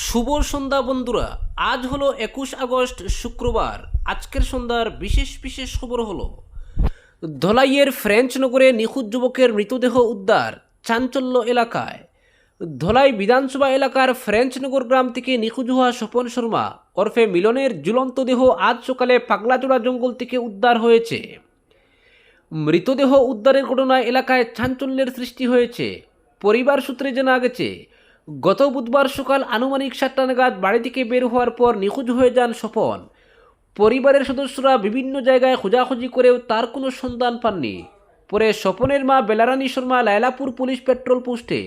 শুভ সন্ধ্যা বন্ধুরা। আজ হলো 21 আগস্ট শুক্রবার। আজকের সন্ধ্যার বিশেষ বিশেষ খবর হলো ধলাইয়ের ফ্রেঞ্চ নগরে নিখোঁজ যুবকের মৃতদেহ উদ্ধার, চাঞ্চল্য এলাকায়। ধলাই বিধানসভা এলাকার ফ্রেঞ্চনগর গ্রাম থেকে নিখোঁজ হওয়া স্বপন শর্মা ওরফে মিলনের ঝুলন্ত দেহ আজ সকালে পাগলাচোড়া জঙ্গল থেকে উদ্ধার হয়েছে। মৃতদেহ উদ্ধারের ঘটনায় এলাকায় চাঞ্চল্যের সৃষ্টি হয়েছে। পরিবার সূত্রে জানা গেছে, গত বুধবার সকাল আনুমানিক 7টা নাগাদ বাড়ি থেকে বের হওয়ার পর নিখোঁজ হয়ে যান স্বপন। পরিবারের সদস্যরা বিভিন্ন জায়গায় খোঁজাখুঁজি করেও তার কোনো সন্ধান পাননি। পরে স্বপনের মা বেলারানী শর্মা লায়লাপুর পুলিশ পেট্রোল পোস্টে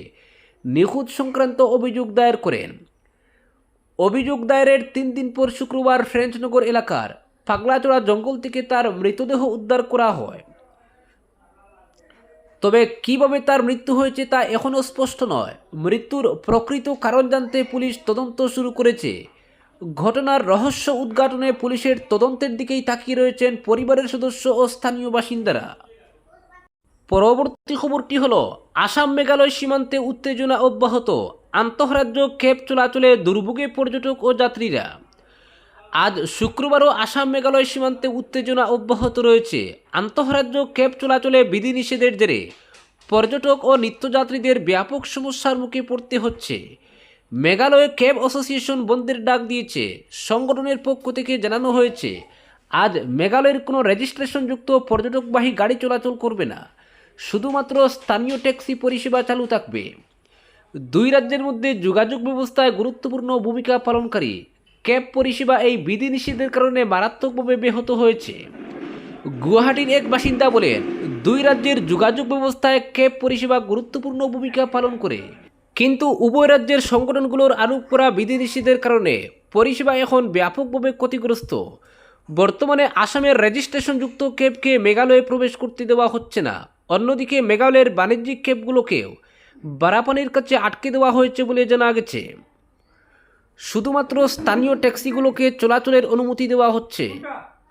নিখোঁজ সংক্রান্ত অভিযোগ দায়ের করেন। অভিযোগ দায়েরের 3 দিন পর শুক্রবার ফ্রেঞ্চনগর এলাকার পাগলাচোড়া জঙ্গল থেকে তার মৃতদেহ উদ্ধার করা হয়। তবে কিভাবে তার মৃত্যু হয়েছে তা এখনও স্পষ্ট নয়। মৃত্যুর প্রকৃত কারণ জানতে পুলিশ তদন্ত শুরু করেছে। ঘটনার রহস্য উদ্ঘাটনে পুলিশের তদন্তের দিকেই তাকিয়ে রয়েছেন পরিবারের সদস্য ও স্থানীয় বাসিন্দারা। পরবর্তী খবরটি হলো, আসাম মেঘালয় সীমান্তে উত্তেজনা অব্যাহত, আন্তঃরাজ্য ক্যাব চলাচলে দুর্ভোগে পর্যটক ও যাত্রীরা। আজ শুক্রবারও আসাম মেঘালয় সীমান্তে উত্তেজনা অব্যাহত রয়েছে। আন্তঃরাজ্য ক্যাব চলাচলে বিধিনিষেধের জেরে পর্যটক ও নিত্যযাত্রীদের ব্যাপক সমস্যার মুখে পড়তে হচ্ছে। মেঘালয় ক্যাব অ্যাসোসিয়েশন বন্ধের ডাক দিয়েছে। সংগঠনের পক্ষ থেকে জানানো হয়েছে, আজ মেঘালয়ের কোনো রেজিস্ট্রেশনযুক্ত পর্যটকবাহী গাড়ি চলাচল করবে না। শুধুমাত্র স্থানীয় ট্যাক্সি পরিষেবা চালু থাকবে। দুই রাজ্যের মধ্যে যোগাযোগ ব্যবস্থায় গুরুত্বপূর্ণ ভূমিকা পালনকারী ক্যাব পরিষেবা এই বিধিনিষেধের কারণে মারাত্মকভাবে ব্যাহত হয়েছে। গুয়াহাটির এক বাসিন্দা বলেন, দুই রাজ্যের যোগাযোগ ব্যবস্থায় ক্যাব পরিষেবা গুরুত্বপূর্ণ ভূমিকা পালন করে, কিন্তু উভয় রাজ্যের সংগঠনগুলোর আরোপ করা বিধিনিষেধের কারণে পরিষেবা এখন ব্যাপকভাবে ক্ষতিগ্রস্ত। বর্তমানে আসামের রেজিস্ট্রেশনযুক্ত ক্যাবকে মেঘালয়ে প্রবেশ করতে দেওয়া হচ্ছে না। অন্যদিকে মেঘালয়ের বাণিজ্যিক ক্যাবগুলোকেও বারাপানির কাছে আটকে দেওয়া হয়েছে বলে জানা গেছে। শুধুমাত্র স্থানীয় ট্যাক্সিগুলোকে চলাচলের অনুমতি দেওয়া হচ্ছে।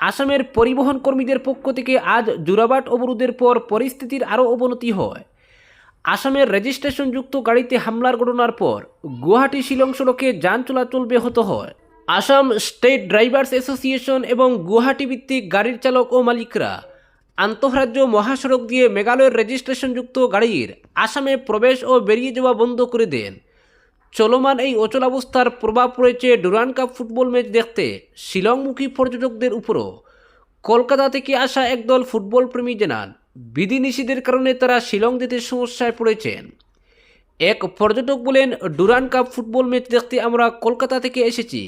আসামের পরিবহন কর্মীদের পক্ষ থেকে আজ জোরাবাট অবরোধের পর পরিস্থিতির আরও অবনতি হয়। আসামের রেজিস্ট্রেশনযুক্ত গাড়িতে হামলার ঘটনার পর গুয়াহাটি শিলং সড়কে যান চলাচল ব্যাহত হয়। আসাম স্টেট ড্রাইভার্স অ্যাসোসিয়েশন এবং গুয়াহাটি ভিত্তিক গাড়ির চালক ও মালিকরা আন্তঃরাজ্য মহাসড়ক দিয়ে মেঘালয়ের রেজিস্ট্রেশনযুক্ত গাড়ির আসামে প্রবেশ ও বেরিয়ে যাওয়া বন্ধ করে দেন। চলমান এই অচলাবস্থার প্রভাব পড়েছে ডুরান্ড কাপ ফুটবল ম্যাচ দেখতে শিলংমুখী পর্যটকদের উপরও। কলকাতা থেকে আসা একদল ফুটবল প্রেমী জানান, বিধিনিষেধের কারণে তারা শিলং যেতে সমস্যায় পড়েছেন। এক পর্যটক বলেন, ডুরান্ড কাপ ফুটবল ম্যাচ দেখতে আমরা কলকাতা থেকে এসেছি,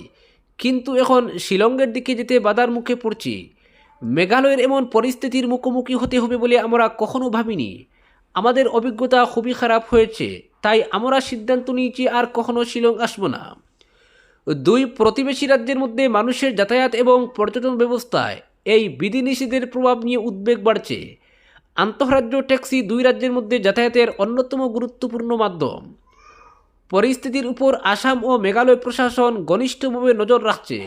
কিন্তু এখন শিলংয়ের দিকে যেতে বাধার মুখে পড়ছি। মেঘালয়ের এমন পরিস্থিতির মুখোমুখি হতে হবে বলে আমরা কখনো ভাবিনি। আমাদের অভিজ্ঞতা খুবই খারাপ হয়েছে, তাই আমরা সিদ্ধান্ত নিয়েছি আর কখনো শিলং আসব না। দুই প্রতিবেশী রাজ্যের মধ্যে মানুষের যাতায়াত এবং পর্যটন ব্যবস্থায় এই বিধিনিষেধের প্রভাব নিয়ে উদ্বেগ বাড়ছে। আন্তঃরাজ্য ট্যাক্সি দুই রাজ্যের মধ্যে যাতায়াতের অন্যতম গুরুত্বপূর্ণ মাধ্যম। পরিস্থিতির উপর আসাম ও মেঘালয় প্রশাসন ঘনিষ্ঠভাবে নজর রাখছে।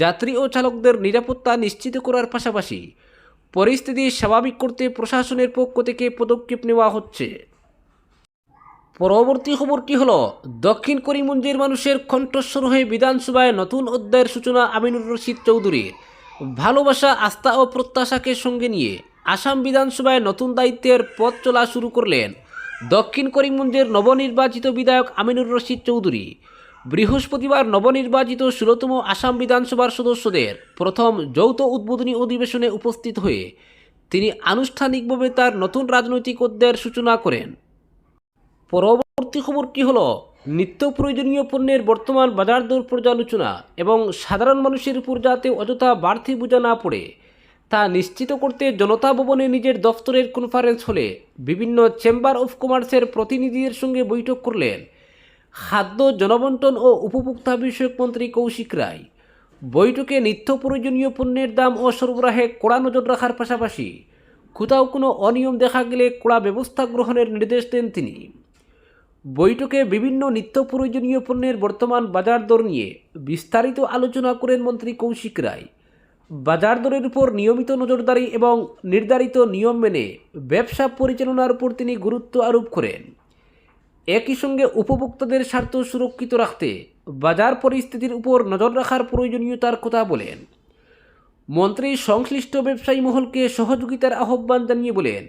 যাত্রী ও চালকদের নিরাপত্তা নিশ্চিত করার পাশাপাশি পরিস্থিতি স্বাভাবিক করতে প্রশাসনের পক্ষ থেকে পদক্ষেপ নেওয়া হচ্ছে। পরবর্তী খবরটি হলো, দক্ষিণ করিমগঞ্জের মানুষের কণ্ঠস্বর হয়ে বিধানসভায় নতুন অধ্যায়ের সূচনা আমিনুর রশিদ চৌধুরীর। ভালোবাসা, আস্থা ও প্রত্যাশাকে সঙ্গে নিয়ে আসাম বিধানসভায় নতুন দায়িত্বের পথ চলা শুরু করলেন দক্ষিণ করিমগঞ্জের নবনির্বাচিত বিধায়ক আমিনুর রশিদ চৌধুরী। বৃহস্পতিবার নবনির্বাচিত 16তম আসাম বিধানসভার সদস্যদের প্রথম যৌথ উদ্বোধনী অধিবেশনে উপস্থিত হয়ে তিনি আনুষ্ঠানিকভাবে তার নতুন রাজনৈতিক অধ্যায়ের সূচনা করেন। পরবর্তী খবরটি হলো, নিত্য প্রয়োজনীয় পণ্যের বর্তমান বাজার দর পর্যালোচনা এবং সাধারণ মানুষের উপর যাতে অযথা বাড়তি বোঝা না পড়ে তা নিশ্চিত করতে জনতা ভবনে নিজের দফতরের কনফারেন্স হলে বিভিন্ন চেম্বার অফ কমার্সের প্রতিনিধিদের সঙ্গে বৈঠক করলেন খাদ্য, জনবন্টন ও উপভোক্তা বিষয়ক মন্ত্রী কৌশিক রায়। বৈঠকে নিত্য প্রয়োজনীয় পণ্যের দাম ও সরবরাহে কড়া নজর রাখার পাশাপাশি কোথাও কোনো অনিয়ম দেখা গেলে কড়া ব্যবস্থা গ্রহণের নির্দেশ দেন তিনি। বৈঠকে বিভিন্ন নিত্য প্রয়োজনীয় পণ্যের বর্তমান বাজার দর নিয়ে বিস্তারিত আলোচনা করেন মন্ত্রী কৌশিক রায়। বাজার দরের উপর নিয়মিত নজরদারি এবং নির্ধারিত নিয়ম মেনে ব্যবসা পরিচালনার উপর তিনি গুরুত্ব আরোপ করেন। একই সঙ্গে উপভোক্তাদের স্বার্থ সুরক্ষিত রাখতে বাজার পরিস্থিতির উপর নজর রাখার প্রয়োজনীয়তার কথা বলেন। মন্ত্রী সংশ্লিষ্ট ব্যবসায়ী মহলকে সহযোগিতার আহ্বান জানিয়ে বলেন,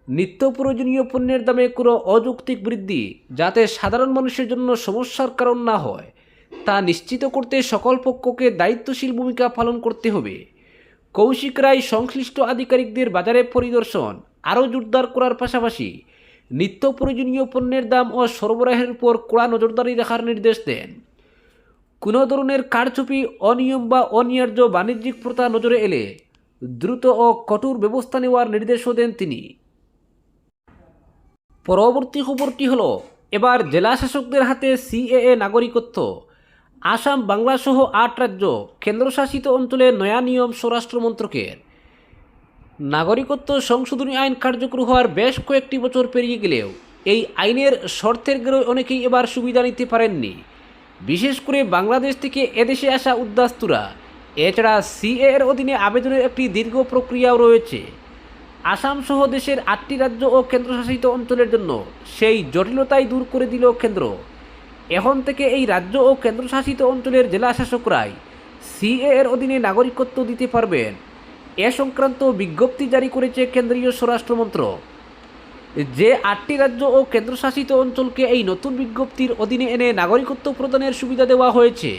নিত্য প্রয়োজনীয় পণ্যের দামে কোনো অযৌক্তিক বৃদ্ধি যাতে সাধারণ মানুষের জন্য সমস্যার কারণ না হয় তা নিশ্চিত করতে সকল পক্ষকে দায়িত্বশীল ভূমিকা পালন করতে হবে। কৌশিক রায় সংশ্লিষ্ট আধিকারিকদের বাজারে পরিদর্শন আরও জোরদার করার পাশাপাশি নিত্য প্রয়োজনীয় পণ্যের দাম ও সরবরাহের উপর কড়া নজরদারি রাখার নির্দেশ দেন। কোনো ধরনের কারচুপি, অনিয়ম বা অন্যায্য বাণিজ্যিক প্রথা নজরে এলে দ্রুত ও কঠোর ব্যবস্থা নেওয়ার নির্দেশও দেন তিনি। পরবর্তী খবরটি হলো, এবার জেলা শাসকদের হাতে সিএএ নাগরিকত্ব। আসাম, বাংলা সহ 8 রাজ্য কেন্দ্রশাসিত অঞ্চলে নয়া নিয়ম স্বরাষ্ট্র মন্ত্রকের। নাগরিকত্ব সংশোধনী আইন কার্যকর হওয়ার বেশ কয়েকটি বছর পেরিয়ে গেলেও এই আইনের শর্তের গেরোয় অনেকেই এবার সুবিধা নিতে পারেননি, বিশেষ করে বাংলাদেশ থেকে এদেশে আসা উদ্বাস্তুরা। এছাড়া সিএএর অধীনে আবেদনের একটি দীর্ঘ প্রক্রিয়াও রয়েছে। আসাম সহ দেশের 8টি রাজ্য ও কেন্দ্রশাসিত অঞ্চলের জন্য সেই জটিলতাই দূর করে দিল কেন্দ্র। এখন থেকে এই রাজ্য ও কেন্দ্রশাসিত অঞ্চলের জেলা শাসকরাই সিএএর অধীনে নাগরিকত্ব দিতে পারবেন। এ সংক্রান্ত বিজ্ঞপ্তি জারি করেছে কেন্দ্রীয় স্বরাষ্ট্র মন্ত্রক। যে 8টি রাজ্য ও কেন্দ্রশাসিত অঞ্চলকে এই নতুন বিজ্ঞপ্তির অধীনে এনে নাগরিকত্ব প্রদানের সুবিধা দেওয়া হয়েছে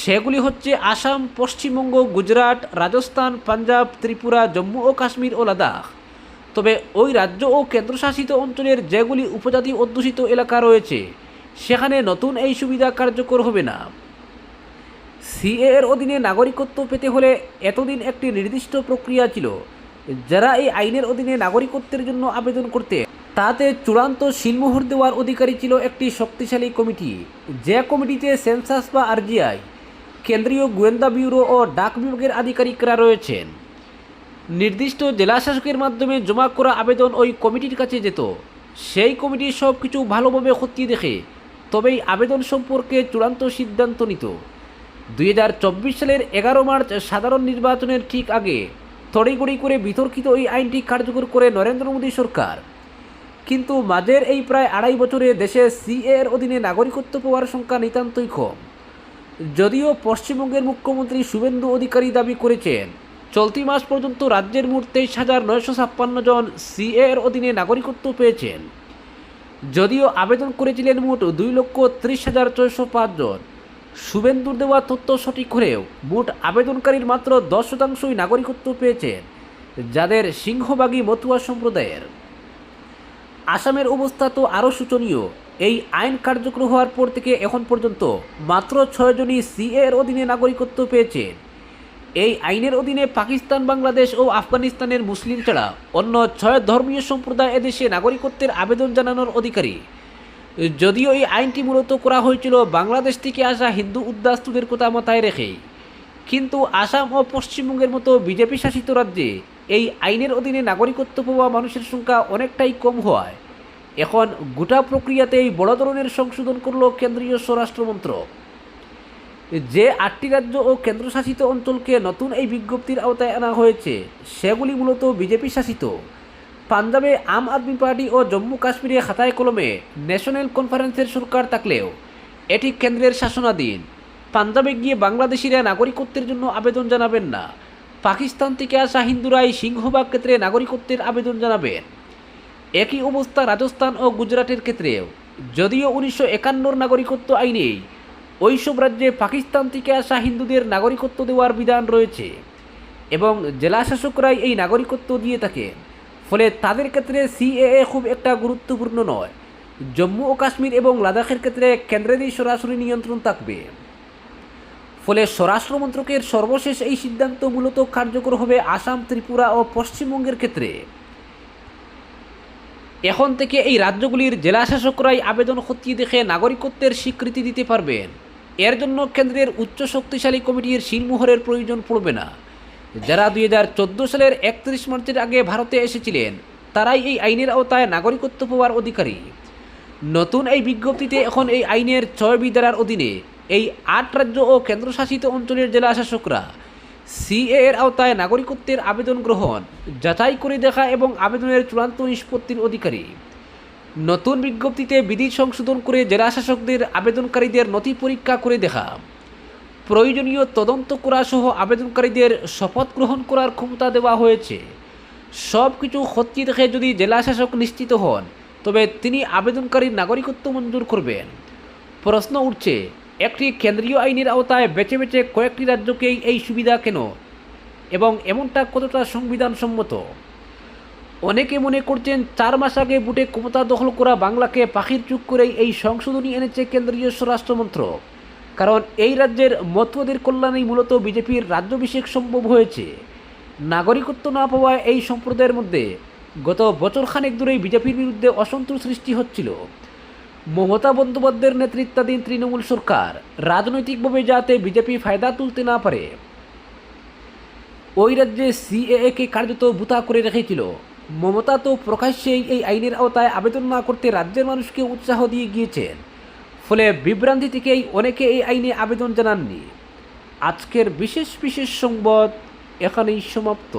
সেগুলি হচ্ছে আসাম, পশ্চিমবঙ্গ, গুজরাট, রাজস্থান, পাঞ্জাব, ত্রিপুরা, জম্মু ও কাশ্মীর ও লাদাখ। তবে ওই রাজ্য ও কেন্দ্রশাসিত অঞ্চলের যেগুলি উপজাতি অধ্যুষিত এলাকা রয়েছে সেখানে নতুন এই সুবিধা কার্যকর হবে না। সিএএর অধীনে নাগরিকত্ব পেতে হলে এতদিন একটি নির্দিষ্ট প্রক্রিয়া ছিল। যারা এই আইনের অধীনে নাগরিকত্বের জন্য আবেদন করতে তাতে চূড়ান্ত সিলমোহর দেওয়ার অধিকারী ছিল একটি শক্তিশালী কমিটি। যে কমিটিতে সেন্সাস বা আরজিআই, কেন্দ্রীয় গোয়েন্দা ব্যুরো ও ডাক বিভাগের আধিকারিকরা রয়েছেন। নির্দিষ্ট জেলা শাসকের মাধ্যমে জমা করা আবেদন ওই কমিটির কাছে যেত। সেই কমিটি সব কিছু ভালোভাবে খতিয়ে দেখে তবেই আবেদন সম্পর্কে চূড়ান্ত সিদ্ধান্ত নিত। 2024 সালের 11 মার্চ সাধারণ নির্বাচনের ঠিক আগে তড়িঘড়ি করে বিতর্কিত এই আইনটি কার্যকর করে নরেন্দ্র মোদী সরকার। কিন্তু মাঝের এই প্রায় 2.5 বছরে দেশে সিএএর অধীনে নাগরিকত্ব পাওয়ার সংখ্যা নিতান্তই কম। যদিও পশ্চিমবঙ্গের মুখ্যমন্ত্রী শুভেন্দু অধিকারী দাবি করেছেন চলতি মাস পর্যন্ত রাজ্যের মোট 23,956 জন সিএএর অধীনে নাগরিকত্ব পেয়েছেন। যদিও আবেদন করেছিলেন মোট 2,30,405 জন। শুভেন্দুর দেওয়া তথ্য সঠিক হলেও মোট আবেদনকারীর মাত্র 10% নাগরিকত্ব পেয়েছেন, যাদের সিংহভাগই মতুয়া সম্প্রদায়ের। আসামের অবস্থা তো আরও শোচনীয়। এই আইন কার্যকর হওয়ার পর থেকে এখন পর্যন্ত মাত্র 6 জনই সিএএর অধীনে নাগরিকত্ব পেয়েছেন। এই আইনের অধীনে পাকিস্তান, বাংলাদেশ ও আফগানিস্তানের মুসলিম ছাড়া অন্য 6 ধর্মীয় সম্প্রদায় এদেশে নাগরিকত্বের আবেদন জানানোর অধিকারী। যদিও এই আইনটি মূলত করা হয়েছিল বাংলাদেশ থেকে আসা হিন্দু উদ্বাস্তুদের কথা মাথায় রেখেই, কিন্তু আসাম ও পশ্চিমবঙ্গের মতো বিজেপি শাসিত রাজ্যে এই আইনের অধীনে নাগরিকত্ব পাওয়া মানুষের সংখ্যা অনেকটাই কম হওয়ায় এখন গোটা প্রক্রিয়াতেই বড় ধরনের সংশোধন করল কেন্দ্রীয় স্বরাষ্ট্র মন্ত্রক। যে 8টি রাজ্য ও কেন্দ্রশাসিত অঞ্চলকে নতুন এই বিজ্ঞপ্তির আওতায় আনা হয়েছে সেগুলি মূলত বিজেপি শাসিত। পাঞ্জাবে আম আদমি পার্টি ও জম্মু কাশ্মীরে খাতায় কলমে ন্যাশনাল কনফারেন্সের সরকার থাকলেও এটি কেন্দ্রের শাসনাধীন। পাঞ্জাবে গিয়ে বাংলাদেশিরা নাগরিকত্বের জন্য আবেদন জানাবেন না। পাকিস্তান থেকে আসা হিন্দুরাই সিংহভাগ ক্ষেত্রে নাগরিকত্বের আবেদন জানাবেন। একই অবস্থা রাজস্থান ও গুজরাটের ক্ষেত্রেও। যদিও 1951 নাগরিকত্ব আইনে ওইসব রাজ্যে পাকিস্তান থেকে আসা হিন্দুদের নাগরিকত্ব দেওয়ার বিধান রয়েছে এবং জেলা শাসকরাই এই নাগরিকত্ব দিয়ে থাকেন। ফলে তাদের ক্ষেত্রে সিএএ খুব একটা গুরুত্বপূর্ণ নয়। জম্মু ও কাশ্মীর এবং লাদাখের ক্ষেত্রে কেন্দ্রেরই সরাসরি নিয়ন্ত্রণ থাকবে। ফলে স্বরাষ্ট্র মন্ত্রকের সর্বশেষ এই সিদ্ধান্ত মূলত কার্যকর হবে আসাম, ত্রিপুরা ও পশ্চিমবঙ্গের ক্ষেত্রে। এখন থেকে এই রাজ্যগুলির জেলা শাসকরাই আবেদন খতিয়ে দেখে নাগরিকত্বের স্বীকৃতি দিতে পারবেন। এর জন্য কেন্দ্রের উচ্চ শক্তিশালী কমিটির সিলমোহরের প্রয়োজন পড়বে না। যারা 2014 সালের 31 মার্চের আগে ভারতে এসেছিলেন তারাই এই আইনের আওতায় নাগরিকত্ব পাওয়ার অধিকারী। নতুন এই বিজ্ঞপ্তিতে এখন এই আইনের 6 ধারার অধীনে এই 8 রাজ্য ও কেন্দ্রশাসিত অঞ্চলের জেলা শাসকরা সিএএর আওতায় নাগরিকত্বের আবেদন গ্রহণ, যাচাই করে দেখা এবং আবেদনের চূড়ান্ত নিষ্পত্তির অধিকারী। নতুন বিজ্ঞপ্তিতে বিধি সংশোধন করে জেলাশাসকদের আবেদনকারীদের নথি পরীক্ষা করে দেখা, প্রয়োজনীয় তদন্ত করা সহ আবেদনকারীদের শপথ গ্রহণ করার ক্ষমতা দেওয়া হয়েছে। সব কিছু খতিয়ে দেখে যদি জেলাশাসক নিশ্চিত হন তবে তিনি আবেদনকারীর নাগরিকত্ব মঞ্জুর করবেন। প্রশ্ন উঠছে, একটি কেন্দ্রীয় আইনের আওতায় বেছে বেছে কয়েকটি রাজ্যকেই এই সুবিধা কেন এবং এমনটা কতটা সংবিধানসম্মত? অনেকে মনে করছেন 4 মাস আগে বুটে ক্ষমতা দখল করা বাংলাকে পাখির চুপ করেই এই সংশোধনী এনেছে কেন্দ্রীয় স্বরাষ্ট্রমন্ত্রক। কারণ এই রাজ্যের মতুয়াদের কল্যাণেই মূলত বিজেপির রাজ্যাভিষেক সম্ভব হয়েছে। নাগরিকত্ব না পাওয়ায় এই সম্প্রদায়ের মধ্যে গত বছরখানেক ধরেই বিজেপির বিরুদ্ধে অসন্তোষ সৃষ্টি হচ্ছিল। মমতা বন্দ্যোপাধ্যায়ের নেতৃত্বাধীন তৃণমূল সরকার রাজনৈতিকভাবে যাতে বিজেপি ফায়দা তুলতে না পারে ওই রাজ্যে সিএএকে কার্যত বুতা করে রেখেছিল। মমতা তো প্রকাশ্যেই এই আইনের আওতায় আবেদন না করতে রাজ্যের মানুষকে উৎসাহ দিয়ে গিয়েছেন। ফলে বিভ্রান্তি থেকেই অনেকে এই আইনে আবেদন জানাননি। আজকের বিশেষ সংবাদ এখানেই সমাপ্ত।